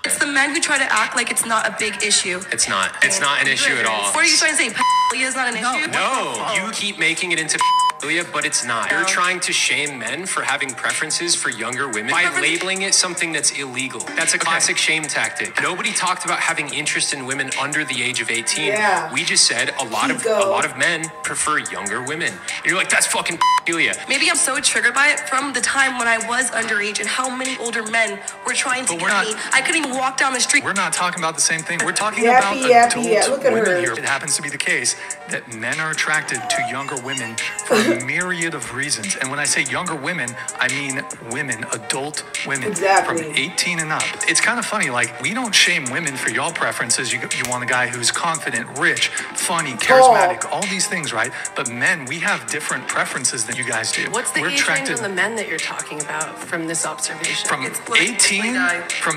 It's the men who try to act like it's not a big issue. It's not. It's not an issue at all. What are you trying to say? Pedophilia is not an issue? No, you keep making it into pedophilia, but it's not. You're trying to shame men for having preferences for younger women by labeling it something that's illegal. That's a classic shame tactic. Nobody talked about having interest in women under the age of 18. Yeah. We just said a lot of men prefer younger women. And you're like, that's fucking pedophilia. Maybe I'm so triggered by it from the time when I was underage and how many older men were trying to get me. I couldn't even walk down the street. We're not talking about the same thing. We're talking about adult women here. It happens to be the case that men are attracted to younger women for a myriad of reasons. And when I say younger women, I mean women, adult women from 18 and up. It's kind of funny, like, we don't shame women for y'all preferences. You want a guy who's confident, rich, funny, charismatic, all these things, right? But men, we have different preferences than you guys do. What's the age range on the men that you're talking about from this observation? From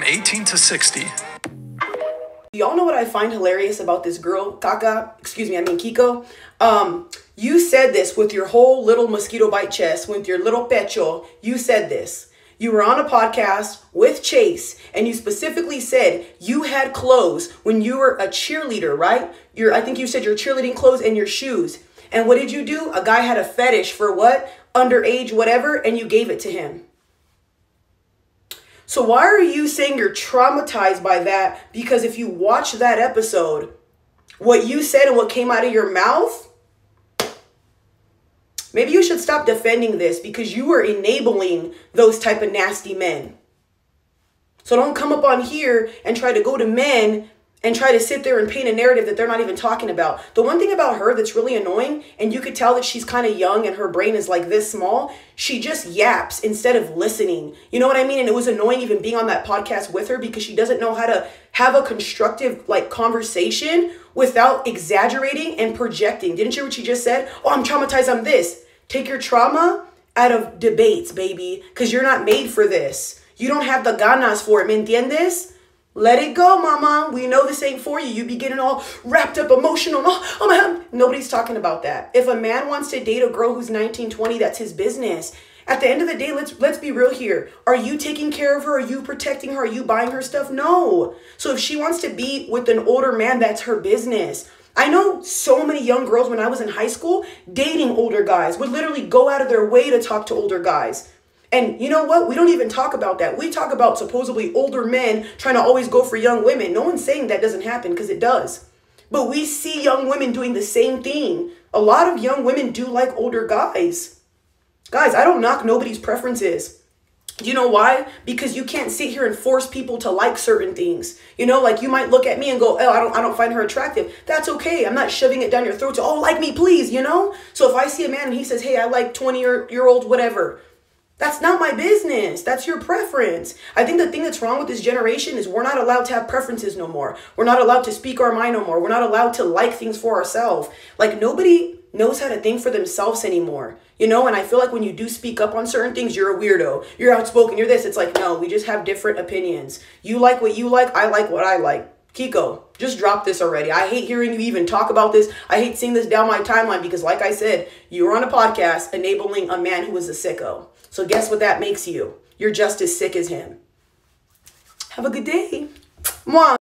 18 to 60. Y'all know what I find hilarious about this girl, Keeko? You said this with your whole little mosquito bite chest, with your little pecho. You said this. You were on a podcast with Chase, and you specifically said you had clothes when you were a cheerleader, right? I think you said your cheerleading clothes and your shoes. And what did you do? A guy had a fetish for what? Underage, whatever, and you gave it to him. So why are you saying you're traumatized by that? Because if you watch that episode, what you said and what came out of your mouth, maybe you should stop defending this because you were enabling those type of nasty men. So don't come up on here and try to go to men and try to sit there and paint a narrative that they're not even talking about. The one thing about her that's really annoying, and you could tell that she's kind of young and her brain is like this small, she just yaps instead of listening. You know what I mean? And it was annoying even being on that podcast with her because she doesn't know how to have a constructive conversation without exaggerating and projecting. Didn't you hear what she just said? Oh, I'm traumatized, I'm this. Take your trauma out of debates, baby, because you're not made for this. You don't have the ganas for it, ¿me entiendes? Let it go, mama. We know this ain't for you. You be getting all wrapped up emotional. Oh my God. Nobody's talking about that. If a man wants to date a girl who's 19, 20, that's his business. At the end of the day, let's be real here. Are you taking care of her? Are you protecting her? Are you buying her stuff? No. So if she wants to be with an older man, that's her business. I know so many young girls when I was in high school dating older guys would literally go out of their way to talk to older guys. And you know what? We don't even talk about that. We talk about supposedly older men trying to always go for young women. No one's saying that doesn't happen because it does. But we see young women doing the same thing. A lot of young women do like older guys. Guys, I don't knock nobody's preferences. You know why? Because you can't sit here and force people to like certain things. You know, like you might look at me and go, oh, I don't find her attractive. That's okay. I'm not shoving it down your throat to, oh, like me, please, you know? So if I see a man and he says, hey, I like 20-year-old whatever. That's not my business. That's your preference. I think the thing that's wrong with this generation is we're not allowed to have preferences no more. We're not allowed to speak our mind no more. We're not allowed to like things for ourselves. Like nobody knows how to think for themselves anymore. You know, and I feel like when you do speak up on certain things, you're a weirdo. You're outspoken. You're this. It's like, no, we just have different opinions. You like what you like. I like what I like. Keeko, just drop this already. I hate hearing you even talk about this. I hate seeing this down my timeline because like I said, you were on a podcast enabling a man who was a sicko. So guess what that makes you? You're just as sick as him. Have a good day. Mwah.